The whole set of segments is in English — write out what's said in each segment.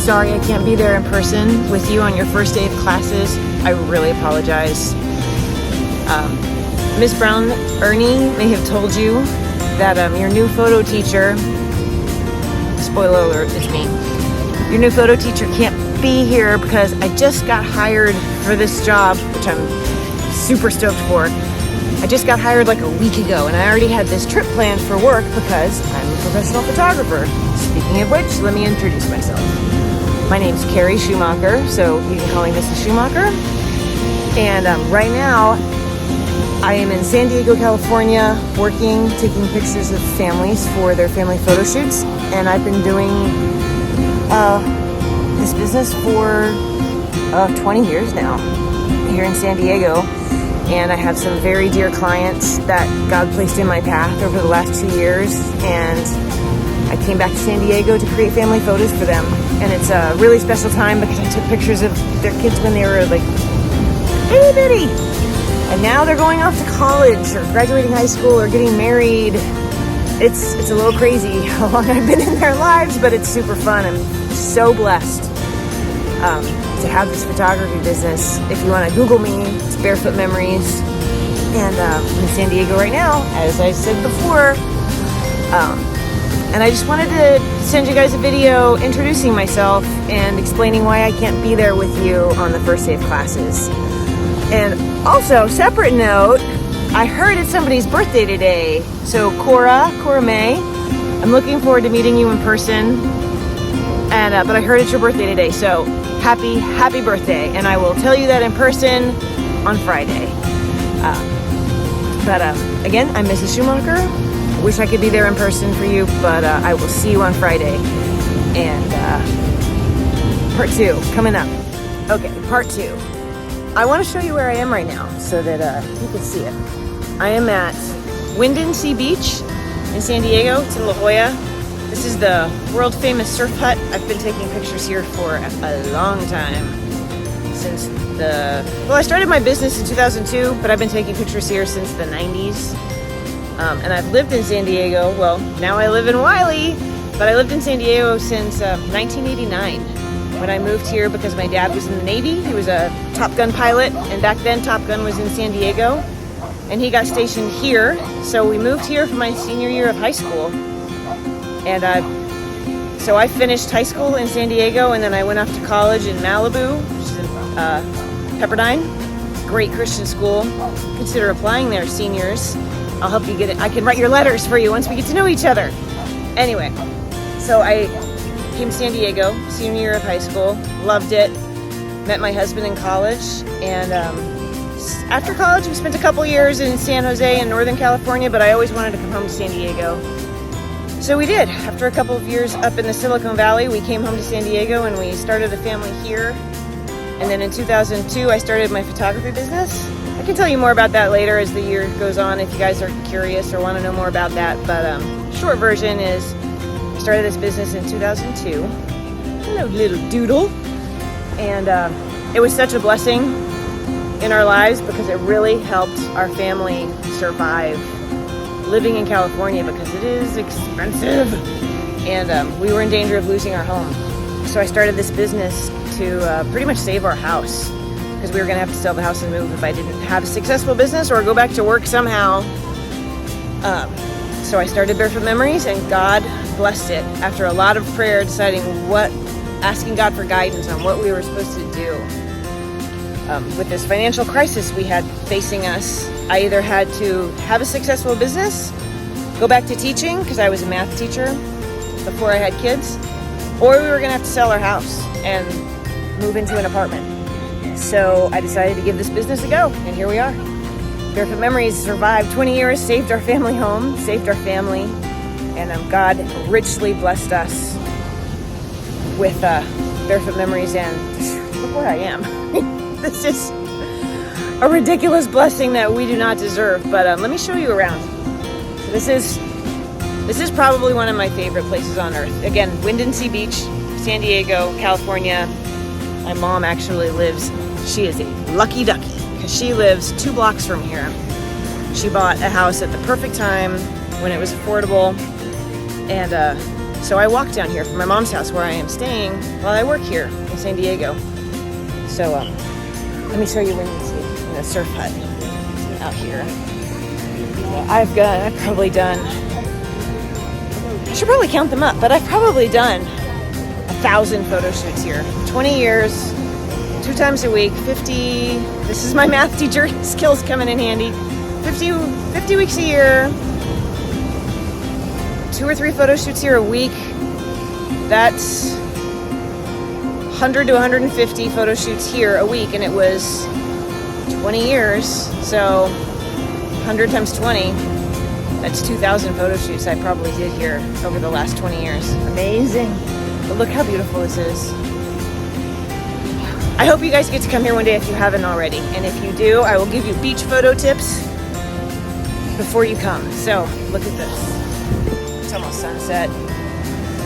sorry I can't be there in person with you on your first day of classes. I really apologize. Miss Brown Ernie may have told you that your new photo teacher, spoiler alert, it's me. Your new photo teacher can't be here because I just got hired for this job, which I'm super stoked for. I just got hired like a week ago, and I already had this trip planned for work because I'm a professional photographer. Speaking of which, let me introduce myself. My name's Carrie Schumacher, so you can call me Mrs. Schumacher. And right now, I am in San Diego, California, working, taking pictures of families for their family photo shoots. And I've been doing this business for 20 years now here in San Diego. And I have some very dear clients that God placed in my path over the last 2 years. And I came back to San Diego to create family photos for them. And it's a really special time because I took pictures of their kids when they were like itty bitty. And now they're going off to college or graduating high school or getting married. It's a little crazy how long I've been in their lives, but it's super fun. I'm so blessed to have this photography business. If you want to Google me, it's Barefoot Memories. And I'm in San Diego right now, as I said before. And I just wanted to send you guys a video introducing myself and explaining why I can't be there with you on the first day of classes. And also, separate note, I heard it's somebody's birthday today. So Cora May, I'm looking forward to meeting you in person. And but I heard it's your birthday today, so happy birthday. And I will tell you that in person on Friday. Again, I'm Mrs. Schumacher. I wish I could be there in person for you, but I will see you on Friday. And part 2 coming up. Okay, part 2. I want to show you where I am right now so that you can see it. I am at Windy Sea Beach in San Diego. It's in La Jolla. This is the world famous surf hut. I've been taking pictures here for a long time. I started my business in 2002, but I've been taking pictures here since the 90s. And I've lived in San Diego. Well, now I live in Wiley, but I lived in San Diego since 1989. When I moved here because my dad was in the Navy. He was a Top Gun pilot, and back then Top Gun was in San Diego, and he got stationed here. So we moved here for my senior year of high school, and so I finished high school in San Diego, and then I went off to college in Malibu, which is in Pepperdine. Great Christian school. Consider applying there, seniors. I'll help you get it. I can write your letters for you once we get to know each other. Anyway, so I came to San Diego, senior year of high school, loved it, met my husband in college, and after college we spent a couple years in San Jose in Northern California, but I always wanted to come home to San Diego. So we did. After a couple of years up in the Silicon Valley, we came home to San Diego and we started a family here. And then in 2002, I started my photography business. I can tell you more about that later as the year goes on if you guys are curious or want to know more about that, but short version is I started this business in 2002. Hello, little doodle. And it was such a blessing in our lives because it really helped our family survive living in California because it is expensive. And we were in danger of losing our home. So I started this business to pretty much save our house because we were going to have to sell the house and move if I didn't have a successful business or go back to work somehow. So I started Barefoot Memories, and God blessed it after a lot of prayer, asking God for guidance on what we were supposed to do. With this financial crisis we had facing us, I either had to have a successful business, go back to teaching because I was a math teacher before I had kids, or we were going to have to sell our house and move into an apartment. So I decided to give this business a go, and here we are. Barefoot Memories survived 20 years, saved our family home, saved our family, and God richly blessed us with Barefoot Memories, and look where I am. This is a ridiculous blessing that we do not deserve, but let me show you around. So this is probably one of my favorite places on earth. Again, Windy Sea Beach, San Diego, California. My mom actually lives, she is a lucky ducky because she lives 2 blocks from here. She bought a house at the perfect time when it was affordable, and So I walk down here from my mom's house where I am staying while I work here in San Diego. So let me show you when you see in the surf hut out here. I've probably done, I should probably count them up, but I've probably done 1,000 photo shoots here. 20 years, 2 times a week, 50, this is my math teacher skills coming in handy. 50 weeks a year, 2 or 3 photo shoots here a week. That's 100 to 150 photo shoots here a week, and it was 20 years. So 100 times 20, that's 2,000 photo shoots I probably did here over the last 20 years. Amazing. But look how beautiful this is. I hope you guys get to come here one day if you haven't already. And if you do, I will give you beach photo tips before you come. So look at this. It's almost sunset.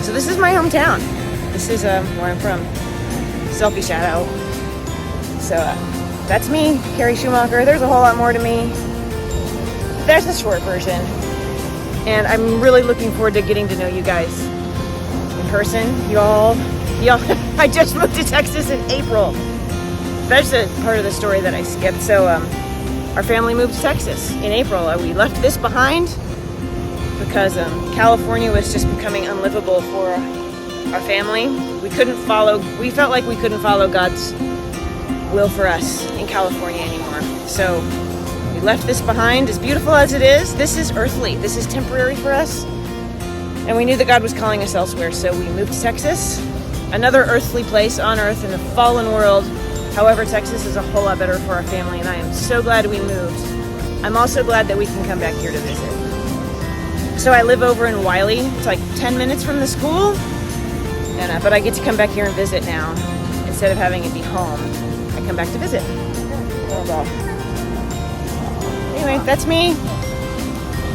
So this is my hometown. This is where I'm from. Selfie shout out. So that's me, Carrie Schumacher. There's a whole lot more to me. There's the short version. And I'm really looking forward to getting to know you guys in person. Y'all, I just moved to Texas in April. That's a part of the story that I skipped. So our family moved to Texas in April. We left this behind because California was just becoming unlivable for our family. We felt like we couldn't follow God's will for us in California anymore. So we left this behind. As beautiful as it is, this is earthly. This is temporary for us. And we knew that God was calling us elsewhere. So we moved to Texas, another earthly place on earth in the fallen world. However, Texas is a whole lot better for our family, and I am so glad we moved. I'm also glad that we can come back here to visit. So I live over in Wiley. It's like 10 minutes from the school, and but I get to come back here and visit now. Instead of having it be home, I come back to visit. Anyway, that's me.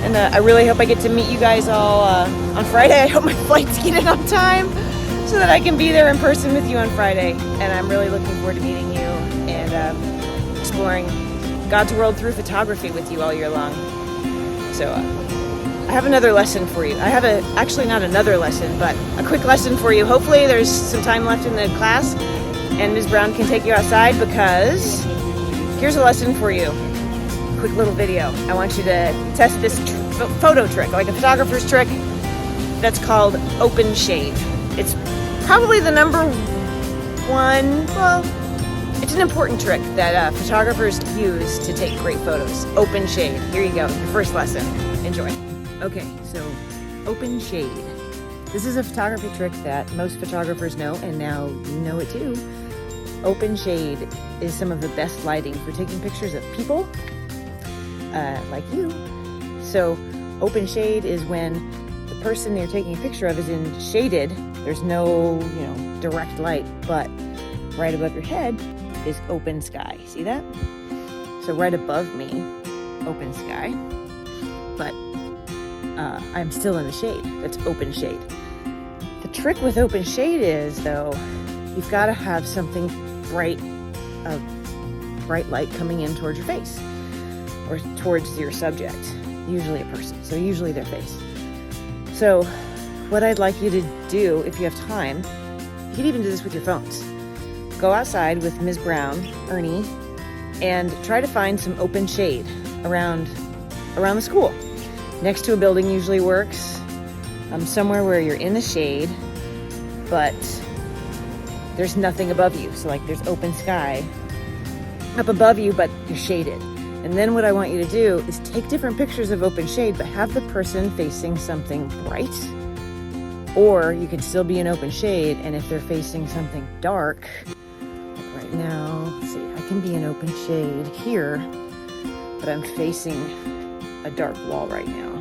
And I really hope I get to meet you guys all on Friday. I hope my flights get in on time so that I can be there in person with you on Friday. And I'm really looking forward to meeting you and exploring God's world through photography with you all year long. So I have another lesson for you. I have actually not another lesson, but a quick lesson for you. Hopefully there's some time left in the class and Ms. Brown can take you outside, because here's a lesson for you. Quick little video. I want you to test this photo trick, like a photographer's trick, that's called open shade. It's probably the number one, well, it's an important trick that photographers use to take great photos. Open shade. Here you go, your first lesson. Enjoy. Okay, so open shade. This is a photography trick that most photographers know, and now you know it too. Open shade is some of the best lighting for taking pictures of people like you. So open shade is when the person you're taking a picture of is in shaded. There's no, direct light, but right above your head is open sky. See that? So right above me, open sky, but I'm still in the shade. That's open shade. The trick with open shade is, though, you've got to have something bright light coming in towards your face or towards your subject, usually a person, so usually their face. So what I'd like you to do, if you have time, you can even do this with your phones. Go outside with Ms. Brown, Ernie, and try to find some open shade around the school. Next to a building usually works. Somewhere where you're in the shade, but there's nothing above you. So like there's open sky up above you, but you're shaded. And then what I want you to do is take different pictures of open shade, but have the person facing something bright. Or you can still be in open shade, and if they're facing something dark, like right now, let's see, I can be in open shade here, but I'm facing a dark wall right now.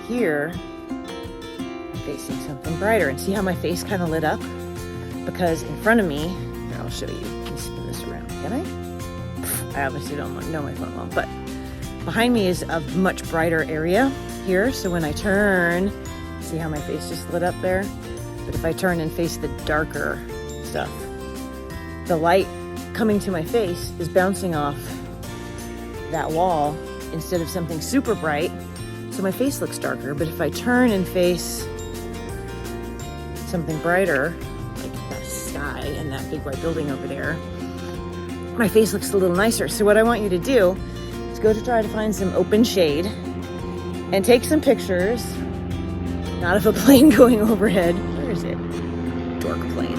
Here, I'm facing something brighter. And see how my face kind of lit up? Because in front of me, here, I'll show you. Can you spin this around? Can I? I obviously don't know my phone well, but behind me is a much brighter area here. So when I turn, see how my face just lit up there? But if I turn and face the darker stuff, the light coming to my face is bouncing off that wall instead of something super bright. So my face looks darker. But if I turn and face something brighter, like that sky and that big white building over there, my face looks a little nicer. So what I want you to do is go to try to find some open shade and take some pictures, not of a plane going overhead. Where is it? Dork plane.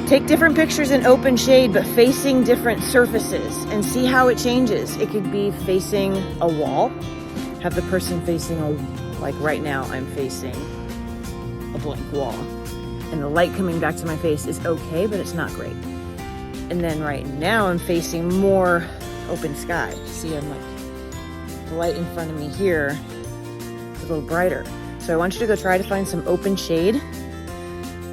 Take different pictures in open shade, but facing different surfaces, and see how it changes. It could be facing a wall. Have the person facing like right now, I'm facing a blank wall. And the light coming back to my face is okay, but it's not great. And then right now I'm facing more open sky. See, I'm like, the light in front of me here is a little brighter. So I want you to go try to find some open shade,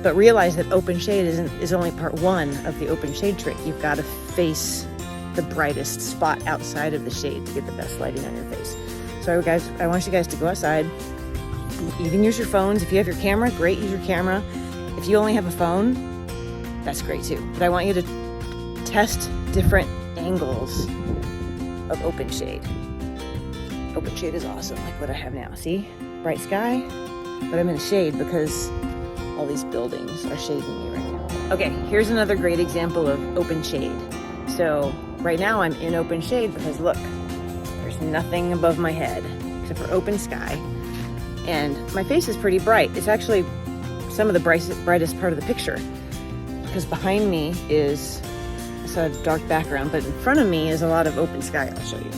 but realize that open shade is only part one of the open shade trick. You've got to face the brightest spot outside of the shade to get the best lighting on your face. So guys, I want you guys to go outside. You can use your phones. If you have your camera, great, use your camera. If you only have a phone, that's great too. But I want you to test different angles of open shade. Open shade is awesome, like what I have now. See? Bright sky, but I'm in the shade because all these buildings are shading me right now. Okay, here's another great example of open shade. So right now I'm in open shade because look, there's nothing above my head except for open sky. And my face is pretty bright. It's actually some of the brightest part of the picture because behind me is a dark background, but in front of me is a lot of open sky. I'll show you.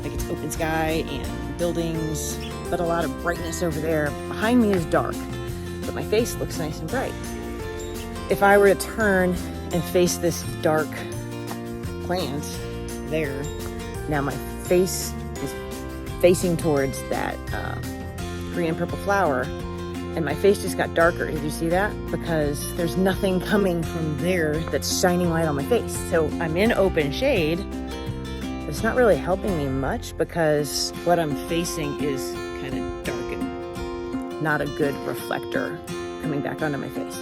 Like it's open sky and buildings, but a lot of brightness over there. Behind me is dark, but my face looks nice and bright. If I were to turn and face this dark plant there, now my face is facing towards that green and purple flower, and my face just got darker. Did you see that? Because there's nothing coming from there that's shining light on my face. So I'm in open shade, but it's not really helping me much because what I'm facing is kind of dark and not a good reflector coming back onto my face.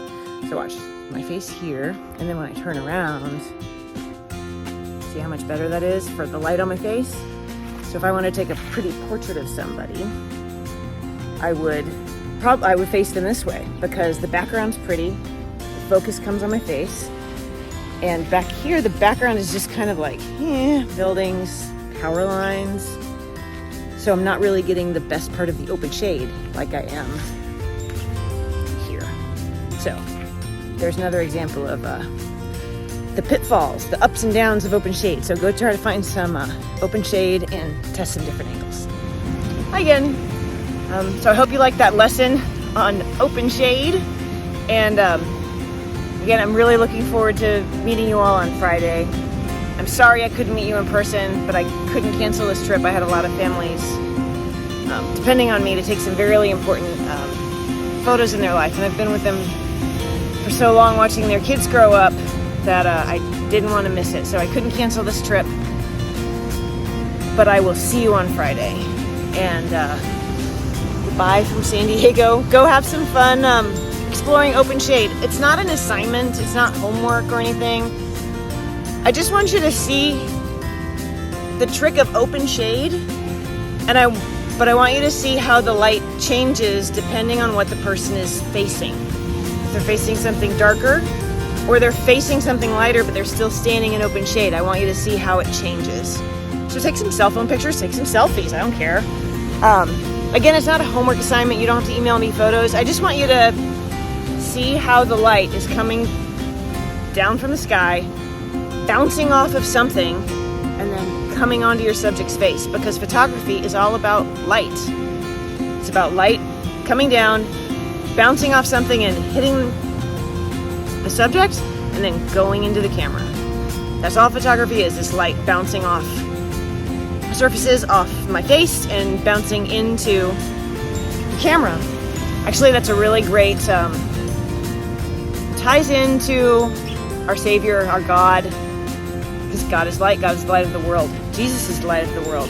So watch my face here, and then when I turn around, see how much better that is for the light on my face? So if I want to take a pretty portrait of somebody, I would face them this way because the background's pretty, the focus comes on my face, and back here the background is just kind of like buildings, power lines, so I'm not really getting the best part of the open shade like I am here. So there's another example of the pitfalls, the ups and downs of open shade. So go try to find some open shade and test some different angles. Hi again. So I hope you liked that lesson on open shade. And again, I'm really looking forward to meeting you all on Friday. I'm sorry I couldn't meet you in person, but I couldn't cancel this trip. I had a lot of families depending on me to take some really important photos in their life. And I've been with them for so long watching their kids grow up that I didn't want to miss it. So I couldn't cancel this trip, but I will see you on Friday. And goodbye from San Diego. Go have some fun exploring open shade. It's not an assignment, it's not homework or anything. I just want you to see the trick of open shade, but I want you to see how the light changes depending on what the person is facing. If they're facing something darker, or they're facing something lighter, but they're still standing in open shade, I want you to see how it changes. So take some cell phone pictures, take some selfies, I don't care. Again, it's not a homework assignment. You don't have to email me photos. I just want you to see how the light is coming down from the sky, bouncing off of something, and then coming onto your subject's face, because photography is all about light. It's about light coming down, bouncing off something and hitting the subject, and then going into the camera. That's all photography is, this light bouncing off surfaces, off my face, and bouncing into the camera. Actually, that's a really great, ties into our Savior, our God, because God is light, God is the light of the world. Jesus is the light of the world.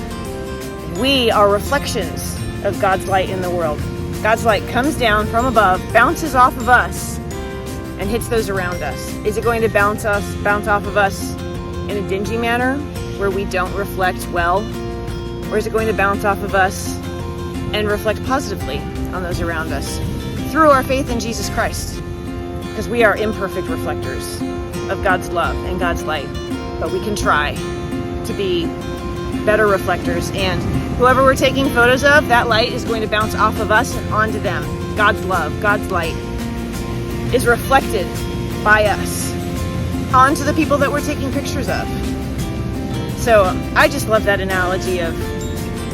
We are reflections of God's light in the world. God's light comes down from above, bounces off of us, and hits those around us. Is it going to bounce off of us in a dingy manner where we don't reflect well? Or is it going to bounce off of us and reflect positively on those around us? through our faith in Jesus Christ. Because we are imperfect reflectors of God's love and God's light. But we can try to be better reflectors. And whoever we're taking photos of, that light is going to bounce off of us and onto them. God's love, God's light is reflected by us onto the people that we're taking pictures of. So I just love that analogy of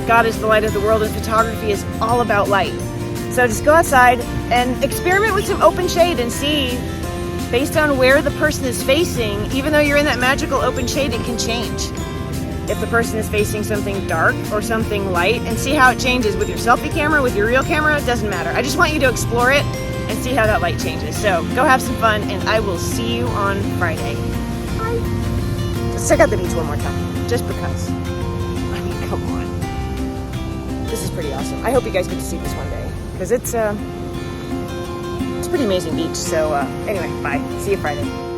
God is the light of the world and photography is all about light. So just go outside and experiment with some open shade and see, based on where the person is facing, even though you're in that magical open shade, it can change. If the person is facing something dark or something light, and see how it changes with your selfie camera, with your real camera, it doesn't matter. I just want you to explore it and see how that light changes. So go have some fun, and I will see you on Friday. Bye. Let's check out the beach one more time, just because. I mean, come on. This is pretty awesome. I hope you guys get to see this one day, because it's a pretty amazing beach. So anyway, bye. See you Friday.